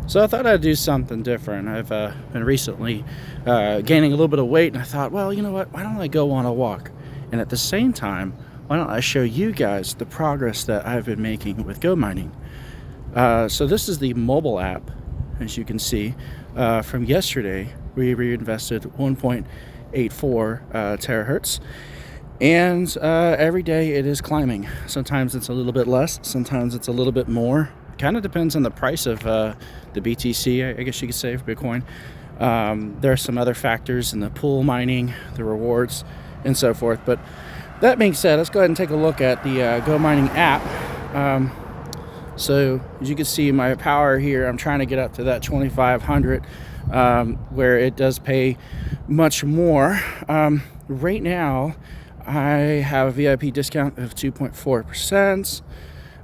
So I thought I'd do something different. I've been recently gaining a little bit of weight, and I thought, well, you know what? Why don't I go on a walk? And at the same time, why don't I show you guys the progress that I've been making with GoMining? So this is the mobile app, as you can see. From yesterday, we reinvested 1.84 terahertz. And every day it is climbing. Sometimes it's a little bit less, sometimes it's a little bit more. Kind of depends on the price of the BTC, I guess you could say, for Bitcoin. There are some other factors in the pool mining, the rewards, and so forth. But that being said, let's go ahead and take a look at the GoMining app. So as you can see, my power here, I'm trying to get up to that 2,500, where it does pay much more. Right now, I have a VIP discount of 2.4%.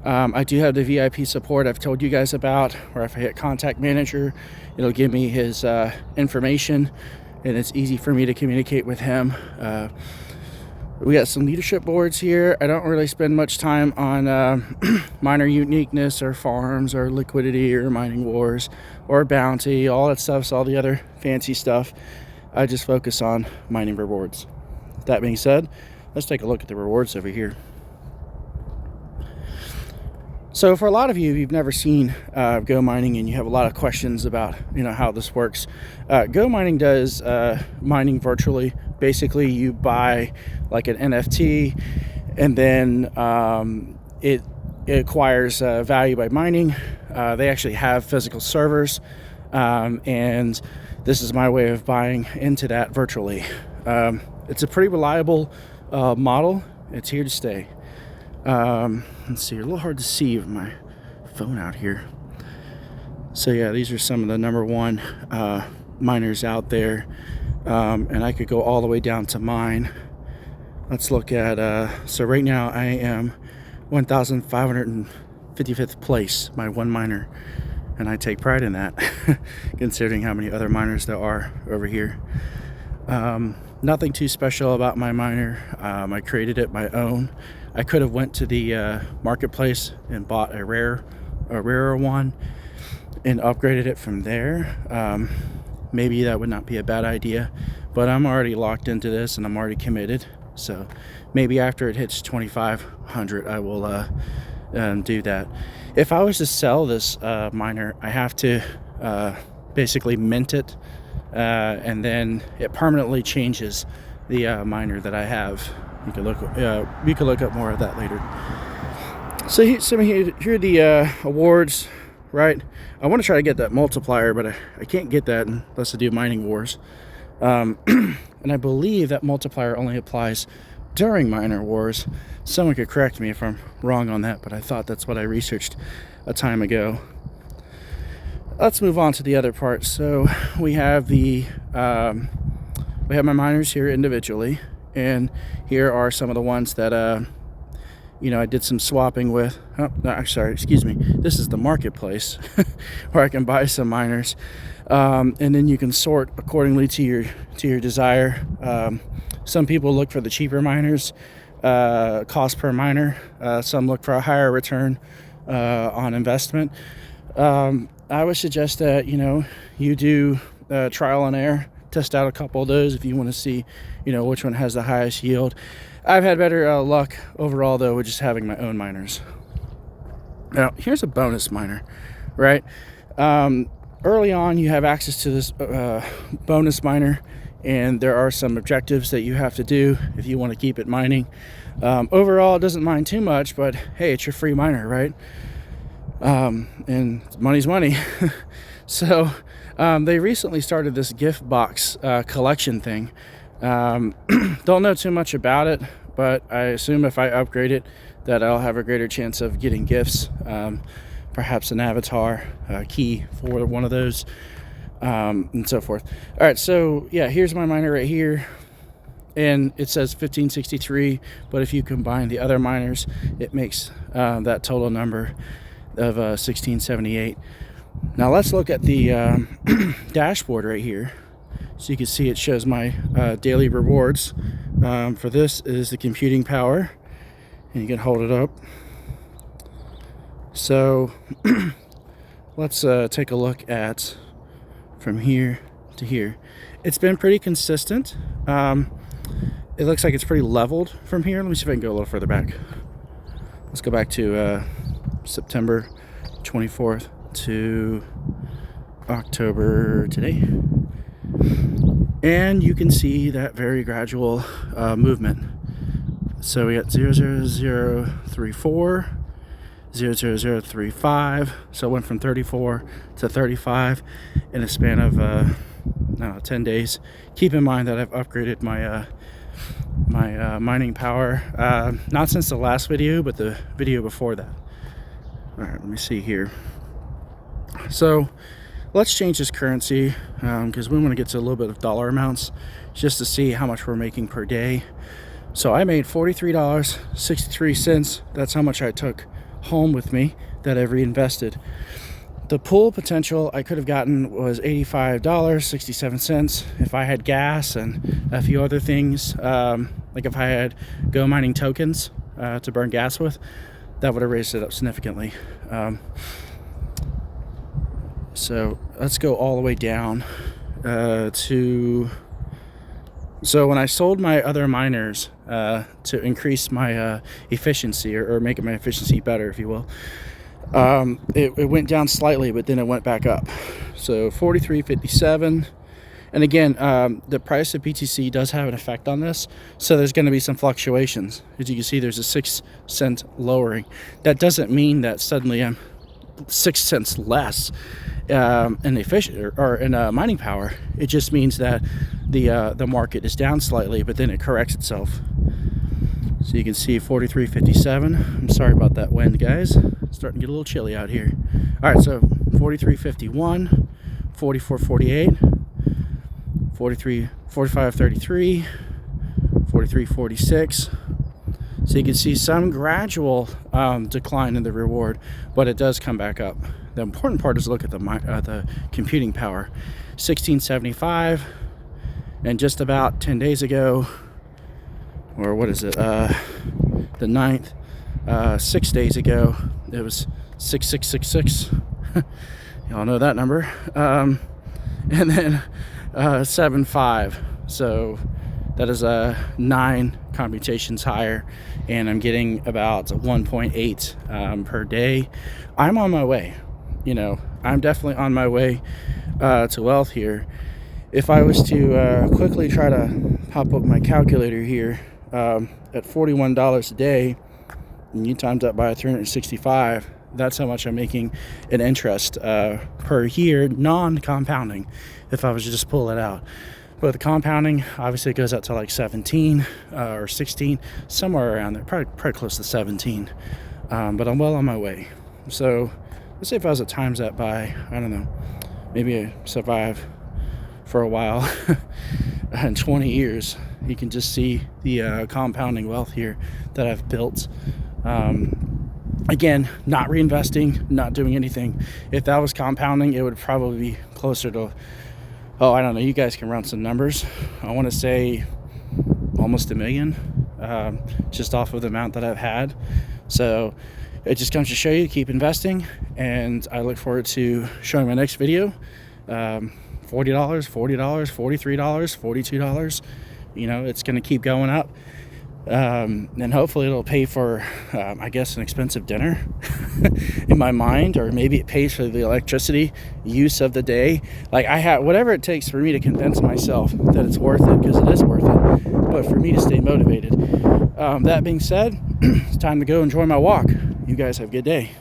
I do have the VIP support I've told you guys about, where if I hit contact manager, it'll give me his information, and it's easy for me to communicate with him. We got some leadership boards here. I don't really spend much time on miner uniqueness or farms or liquidity or mining wars or bounty, all that stuff, all the other fancy stuff. I just focus on mining rewards. That being said, let's take a look at the rewards over here. So for a lot of you, you've never seen GoMining, and you have a lot of questions about how this works. GoMining does mining virtually. Basically, you buy like an NFT, and then it acquires value by mining. They actually have physical servers, and this is my way of buying into that virtually. It's a pretty reliable model. It's here to stay. Let's see, a little hard to see with my phone out here. So yeah, these are some of the number one miners out there, and I could go all the way down to mine. Let's look at so right now I am 1,555th place, my one miner, and I take pride in that considering how many other miners there are over here. Nothing too special about my miner. I created it my own. I could have went to the marketplace and bought a rarer one and upgraded it from there. Maybe that would not be a bad idea, but I'm already locked into this and I'm already committed. So maybe after it hits 2,500, I will do that. If I was to sell this miner, I have to basically mint it, and then it permanently changes the miner that I have. You can look up more of that later. So here are the awards, right? I want to try to get that multiplier, but I can't get that unless I do mining wars. And I believe that multiplier only applies during miner wars. Someone could correct me if I'm wrong on that, but I thought that's what I researched a time ago. Let's move on to the other part. So we have my miners here individually. And here are some of the ones that, I did some swapping with. Oh, no, sorry, excuse me. This is the marketplace where I can buy some miners. And then you can sort accordingly to your desire. Some people look for the cheaper miners, cost per miner. Some look for a higher return on investment. I would suggest that, you do trial and error. Test out a couple of those if you want to see, which one has the highest yield. I've had better luck overall, though, with just having my own miners. Now, here's a bonus miner, right? Early on, you have access to this bonus miner, and there are some objectives that you have to do if you want to keep it mining. Overall, it doesn't mine too much, but hey, it's your free miner, right? And money's money. So they recently started this gift box collection thing. Don't know too much about it, but I assume if I upgrade it that I'll have a greater chance of getting gifts, perhaps an avatar key for one of those, and so forth. All right, so yeah, here's my miner right here, and it says 1563, but if you combine the other miners, it makes that total number of 1678. Now let's look at the dashboard right here. So you can see it shows my daily rewards. For this is the computing power, and you can hold it up. So let's take a look at from here to here. It's been pretty consistent. It looks like it's pretty leveled from here. Let me see if I can go a little further back. Let's go back to September 24th to October today. And you can see that very gradual movement. So we got 00034, 00035. So it went from 34 to 35 in a span of 10 days. Keep in mind that I've upgraded my mining power, not since the last video, but the video before that. All right, let me see here. So let's change this currency because we want to get to a little bit of dollar amounts just to see how much we're making per day. So I made $43.63. That's how much I took home with me that I've reinvested. The pool potential I could have gotten was $85.67 if I had gas and a few other things. Like if I had GoMining tokens to burn gas with, that would have raised it up significantly. So let's go all the way down to... So when I sold my other miners to increase my efficiency or make my efficiency better, if you will, it went down slightly, but then it went back up. So 43.57. And again, the price of BTC does have an effect on this. So there's going to be some fluctuations. As you can see, there's a 6-cent lowering. That doesn't mean that suddenly I'm 6 cents less in efficient or in mining power. It just means that the market is down slightly, but then it corrects itself. So you can see 43.57. I'm sorry about that wind, guys. It's starting to get a little chilly out here. All right, so 43.51, 44.48, 45.33, 43.46. So you can see some gradual decline in the reward, but it does come back up. The important part is look at the computing power. 1675, and just about 10 days ago, or what is it, the 9th, 6 days ago, it was 6666. Y'all know that number. And then 75. So that is 9 computations higher, and I'm getting about 1.8 per day. I'm on my way. You know, I'm definitely on my way to wealth here. If I was to quickly try to pop up my calculator here at $41 a day, and you times that by 365, that's how much I'm making in interest per year, non-compounding, if I was to just pull it out. But the compounding, obviously it goes out to like 17 or 16, somewhere around there, probably close to 17. But I'm well on my way. So let's say if I was to times that by, I don't know, maybe I survive for a while in 20 years, you can just see the compounding wealth here that I've built. Again, not reinvesting, not doing anything. If that was compounding, it would probably be closer to, I don't know, you guys can run some numbers. I want to say almost $1 million, just off of the amount that I've had. So it just comes to show you, keep investing, and I look forward to showing my next video. $40, $40, $43, $42. You know, it's going to keep going up. And hopefully it'll pay for, I guess, an expensive dinner in my mind, or maybe it pays for the electricity use of the day. Like I have whatever it takes for me to convince myself that it's worth it, because it is worth it, but for me to stay motivated. That being said, it's time to go enjoy my walk. You guys have a good day.